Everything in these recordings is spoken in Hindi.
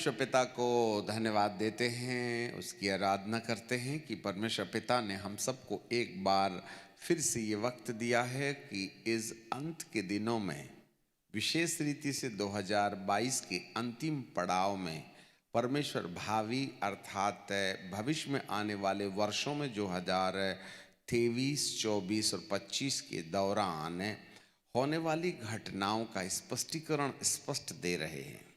परमेश्वर पिता को धन्यवाद देते हैं, उसकी आराधना करते हैं कि परमेश्वर पिता ने हम सबको एक बार फिर से ये वक्त दिया है कि इस अंत के दिनों में, विशेष रीति से 2022 के अंतिम पड़ाव में, परमेश्वर भावी अर्थात भविष्य में आने वाले वर्षों में जो 2023, 24 और 25 के दौरान होने वाली घटनाओं का स्पष्टीकरण स्पष्ट दे रहे हैं।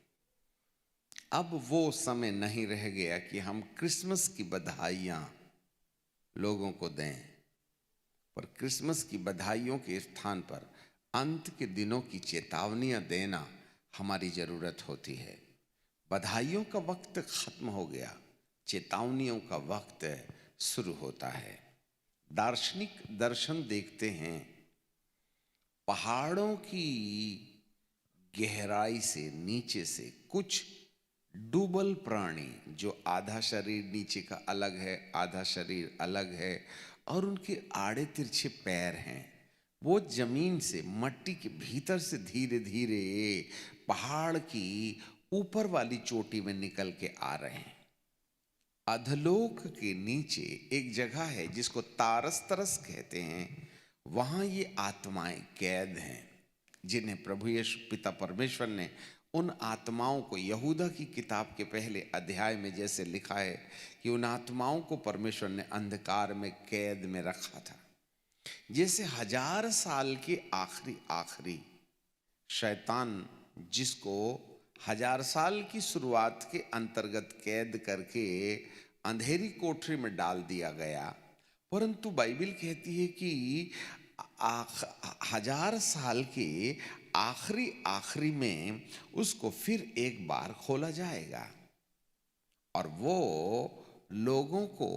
अब वो समय नहीं रह गया कि हम क्रिसमस की बधाइयाँ लोगों को दें, पर क्रिसमस की बधाइयों के स्थान पर अंत के दिनों की चेतावनियाँ देना हमारी ज़रूरत होती है। बधाइयों का वक्त खत्म हो गया, चेतावनियों का वक्त शुरू होता है। दार्शनिक दर्शन देखते हैं, पहाड़ों की गहराई से नीचे से कुछ डूबल प्राणी जो आधा शरीर नीचे का अलग है, आधा शरीर अलग है और उनके आड़े तिरछे पैर हैं, वो जमीन से मट्टी के भीतर से धीरे धीरे पहाड़ की ऊपर वाली चोटी में निकल के आ रहे हैं। अधलोक के नीचे एक जगह है जिसको तारस तरस कहते हैं, वहाँ ये आत्माएं कैद हैं जिन्हें प्रभु यीशु पिता परमेश्वर ने उन आत्माओं को यहूदा की किताब के पहले अध्याय में जैसे लिखा है कि उन आत्माओं को परमेश्वर ने अंधकार में कैद में रखा था। जैसे 1000 साल के आखिरी शैतान जिसको 1000 साल की शुरुआत के अंतर्गत कैद करके अंधेरी कोठरी में डाल दिया गया, परंतु बाइबल कहती है कि 1000 साल के आखिरी में उसको फिर एक बार खोला जाएगा और वो लोगों को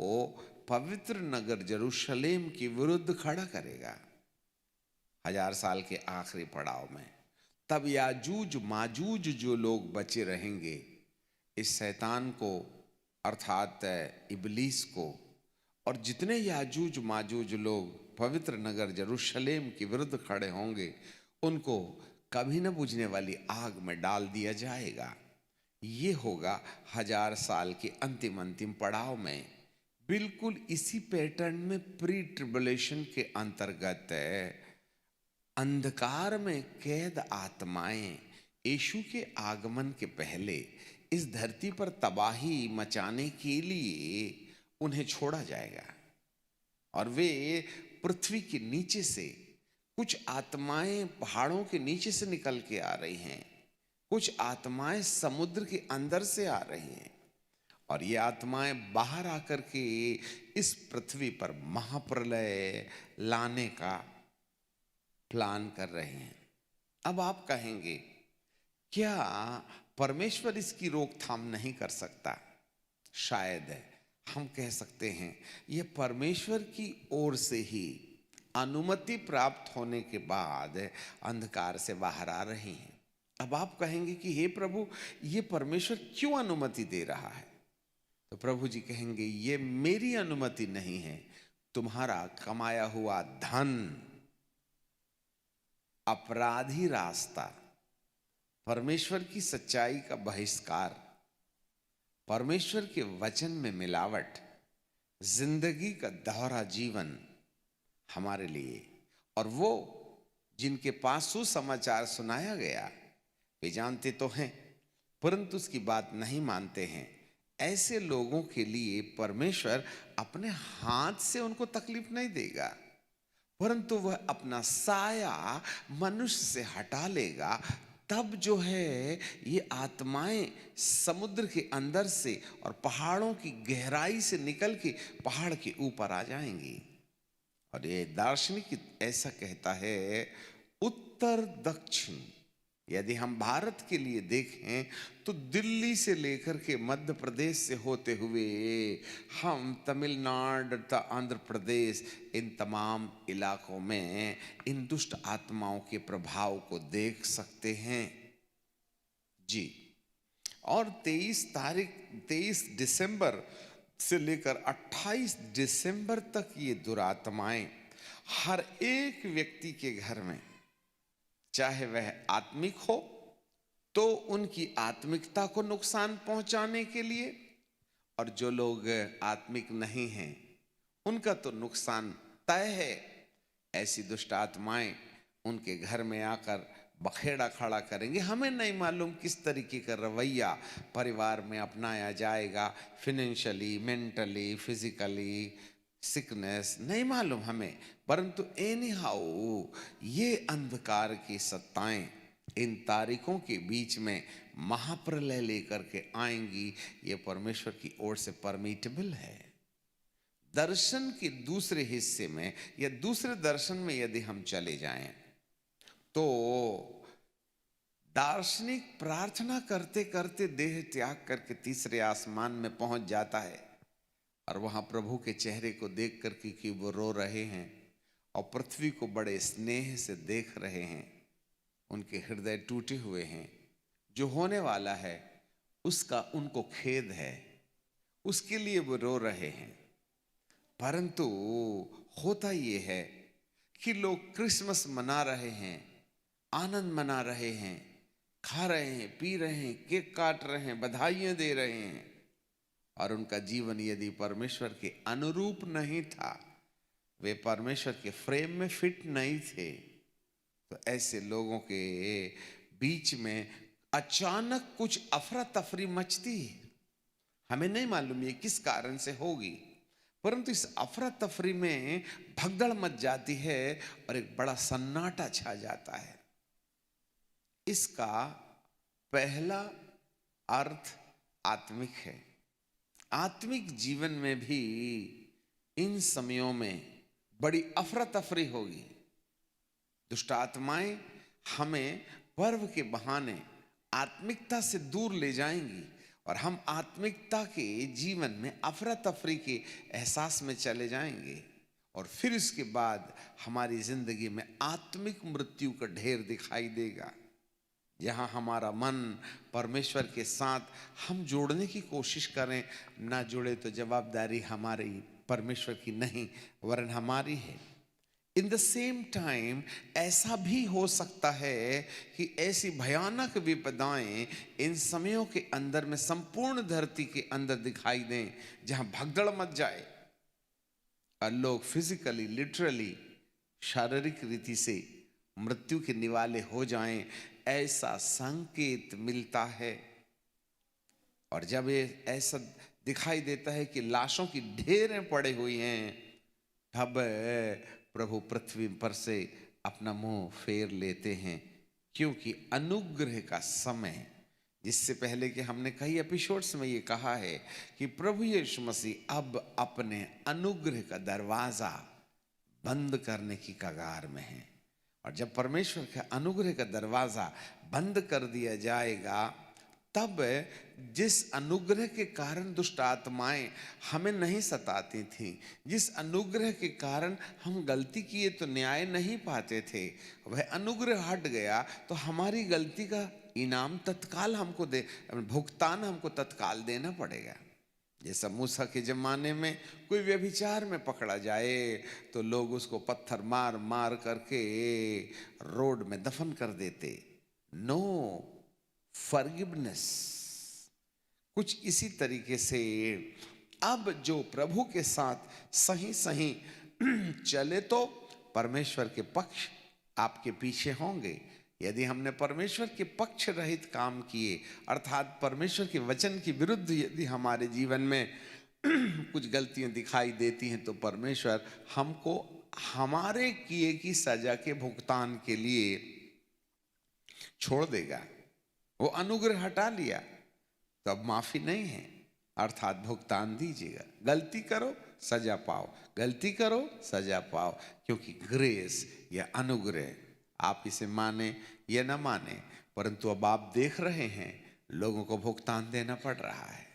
पवित्र नगर यरूशलेम के विरुद्ध खड़ा करेगा 1000 साल के आखिरी पड़ाव में। तब याजूज माजूज जो लोग बचे रहेंगे, इस शैतान को अर्थात इबलीस को और जितने याजूज माजूज लोग पवित्र नगर यरूशलेम के विरुद्ध खड़े होंगे, उनको कभी न बुझने वाली आग में डाल दिया जाएगा। ये होगा 1000 साल के अंतिम पड़ाव में। बिल्कुल इसी पैटर्न में प्री ट्रिबुलेशन के अंतर्गत अंधकार में कैद आत्माएं यीशु के आगमन के पहले इस धरती पर तबाही मचाने के लिए उन्हें छोड़ा जाएगा और वे पृथ्वी के नीचे से, कुछ आत्माएं पहाड़ों के नीचे से निकल के आ रही हैं, कुछ आत्माएं समुद्र के अंदर से आ रही हैं और ये आत्माएं बाहर आकर के इस पृथ्वी पर महाप्रलय लाने का प्लान कर रहे हैं। अब आप कहेंगे, क्या परमेश्वर इसकी रोकथाम नहीं कर सकता? शायद हम कह सकते हैं यह परमेश्वर की ओर से ही अनुमति प्राप्त होने के बाद अंधकार से बाहर आ रही हैं। अब आप कहेंगे कि हे प्रभु, ये परमेश्वर क्यों अनुमति दे रहा है? तो प्रभु जी कहेंगे, ये मेरी अनुमति नहीं है, तुम्हारा कमाया हुआ धन, अपराधी रास्ता, परमेश्वर की सच्चाई का बहिष्कार, परमेश्वर के वचन में मिलावट, जिंदगी का दोहरा जीवन हमारे लिए, और वो जिनके पास सुसमाचार सुनाया गया वे जानते तो हैं परंतु उसकी बात नहीं मानते हैं। ऐसे लोगों के लिए परमेश्वर अपने हाथ से उनको तकलीफ नहीं देगा, परंतु वह अपना साया मनुष्य से हटा लेगा। तब जो है ये आत्माएं समुद्र के अंदर से और पहाड़ों की गहराई से निकल के पहाड़ के ऊपर आ जाएंगी। और ये दार्शनिक ऐसा कहता है, उत्तर दक्षिण, यदि हम भारत के लिए देखें तो दिल्ली से लेकर के मध्य प्रदेश से होते हुए हम तमिलनाडु, आंध्र प्रदेश, इन तमाम इलाकों में इन दुष्ट आत्माओं के प्रभाव को देख सकते हैं जी। और 23 दिसंबर से लेकर 28 दिसंबर तक ये दुरात्माएं हर एक व्यक्ति के घर में, चाहे वह आत्मिक हो, तो उनकी आत्मिकता को नुकसान पहुंचाने के लिए, और जो लोग आत्मिक नहीं हैं उनका तो नुकसान तय है। ऐसी दुष्ट आत्माएं उनके घर में आकर बखेड़ा खड़ा करेंगे। हमें नहीं मालूम किस तरीके का रवैया परिवार में अपनाया जाएगा, फिनेंशियली, मेंटली, फिजिकली, सिकनेस नहीं मालूम हमें, परंतु एनी हाउ ये अंधकार की सत्ताएं इन तारीखों के बीच में महाप्रलय लेकर के आएंगी। ये परमेश्वर की ओर से परमिटेबल है। दर्शन के दूसरे हिस्से में या दूसरे दर्शन में यदि हम चले जाएं तो दार्शनिक प्रार्थना करते करते देह त्याग करके तीसरे आसमान में पहुंच जाता है और वहां प्रभु के चेहरे को देख करके कि वो रो रहे हैं और पृथ्वी को बड़े स्नेह से देख रहे हैं। उनके हृदय टूटे हुए हैं। जो होने वाला है उसका उनको खेद है, उसके लिए वो रो रहे हैं। परंतु होता ये है कि लोग क्रिसमस मना रहे हैं, आनंद मना रहे हैं, खा रहे हैं, पी रहे हैं, केक काट रहे हैं, बधाइयां दे रहे हैं, और उनका जीवन यदि परमेश्वर के अनुरूप नहीं था, वे परमेश्वर के फ्रेम में फिट नहीं थे, तो ऐसे लोगों के बीच में अचानक कुछ अफरा तफरी मचती है। हमें नहीं मालूम ये किस कारण से होगी, परंतु इस अफरा तफरी में भगदड़ मच जाती है और एक बड़ा सन्नाटा छा जाता है। इसका पहला अर्थ आत्मिक है। आत्मिक जीवन में भी इन समयों में बड़ी अफरा तफरी होगी। दुष्ट आत्माएं हमें पर्व के बहाने आत्मिकता से दूर ले जाएंगी और हम आत्मिकता के जीवन में अफरा तफरी के एहसास में चले जाएंगे, और फिर इसके बाद हमारी जिंदगी में आत्मिक मृत्यु का ढेर दिखाई देगा। जहाँ हमारा मन परमेश्वर के साथ हम जोड़ने की कोशिश करें, ना जुड़े तो जवाबदारी हमारी परमेश्वर की नहीं वरन हमारी है। इन द सेम टाइम ऐसा भी हो सकता है कि ऐसी भयानक विपदाएं इन समयों के अंदर में संपूर्ण धरती के अंदर दिखाई दें, जहां भगदड़ मच जाए और लोग फिजिकली, लिटरली, शारीरिक रीति से मृत्यु के निवाले हो जाएं, ऐसा संकेत मिलता है। और जब ये ऐसा दिखाई देता है कि लाशों की ढेरें पड़ी हुई हैं, तब प्रभु पृथ्वी पर से अपना मुंह फेर लेते हैं, क्योंकि अनुग्रह का समय, जिससे पहले कि हमने कई एपिसोड्स में ये कहा है कि प्रभु यीशु मसीह अब अपने अनुग्रह का दरवाजा बंद करने की कगार में है। और जब परमेश्वर के अनुग्रह का दरवाजा बंद कर दिया जाएगा, तब जिस अनुग्रह के कारण दुष्ट आत्माएं हमें नहीं सताती थी, जिस अनुग्रह के कारण हम गलती किए तो न्याय नहीं पाते थे, वह अनुग्रह हट गया तो हमारी गलती का इनाम तत्काल हमको भुगतान हमको तत्काल देना पड़ेगा। जैसा मूसा के जमाने में कोई व्यभिचार में पकड़ा जाए तो लोग उसको पत्थर मार मार करके रोड में दफन कर देते। No forgiveness. कुछ इसी तरीके से अब जो प्रभु के साथ सही सही चले तो परमेश्वर के पक्ष आपके पीछे होंगे। यदि हमने परमेश्वर के पक्ष रहित काम किए, अर्थात परमेश्वर के वचन के विरुद्ध यदि हमारे जीवन में कुछ गलतियां दिखाई देती हैं, तो परमेश्वर हमको हमारे किए की सजा के भुगतान के लिए छोड़ देगा। वो अनुग्रह हटा लिया तो अब माफी नहीं है, अर्थात भुगतान दीजिएगा। गलती करो सजा पाओ, गलती करो सजा पाओ, क्योंकि ग्रेस या अनुग्रह, आप इसे माने या न माने, परंतु अब आप देख रहे हैं लोगों को भुगतान देना पड़ रहा है।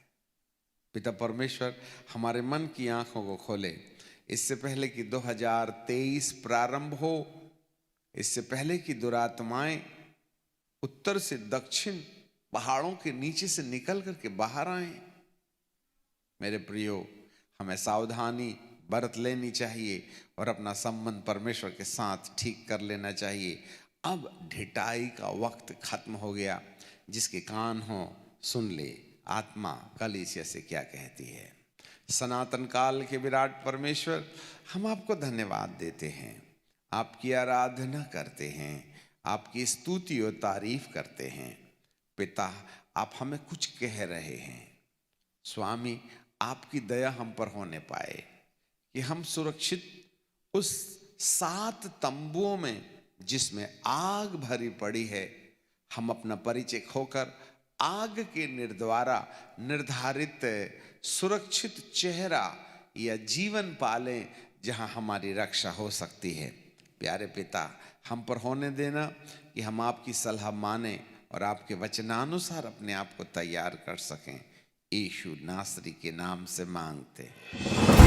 पिता परमेश्वर हमारे मन की आंखों को खोले। इससे पहले कि 2023 प्रारंभ हो, इससे पहले कि दुरात्माएं उत्तर से दक्षिण पहाड़ों के नीचे से निकल करके बाहर आए, मेरे प्रियो, हमें सावधानी बरत लेनी चाहिए और अपना संबंध परमेश्वर के साथ ठीक कर लेना चाहिए। अब ढिठाई का वक्त खत्म हो गया। जिसके कान हो सुन ले आत्मा कलीसिया से क्या कहती है। सनातन काल के विराट परमेश्वर, हम आपको धन्यवाद देते हैं, आपकी आराधना करते हैं, आपकी स्तुति और तारीफ करते हैं। पिता, आप हमें कुछ कह रहे हैं, स्वामी आपकी दया हम पर होने पाए कि हम सुरक्षित उस 7 तंबुओं में जिसमें आग भरी पड़ी है, हम अपना परिचय खोकर आग के द्वारा निर्धारित सुरक्षित चेहरा या जीवन पालें जहां हमारी रक्षा हो सकती है। प्यारे पिता, हम पर होने देना कि हम आपकी सलाह माने और आपके वचनानुसार अपने आप को तैयार कर सकें। यीशु नासरी के नाम से मांगते हैं।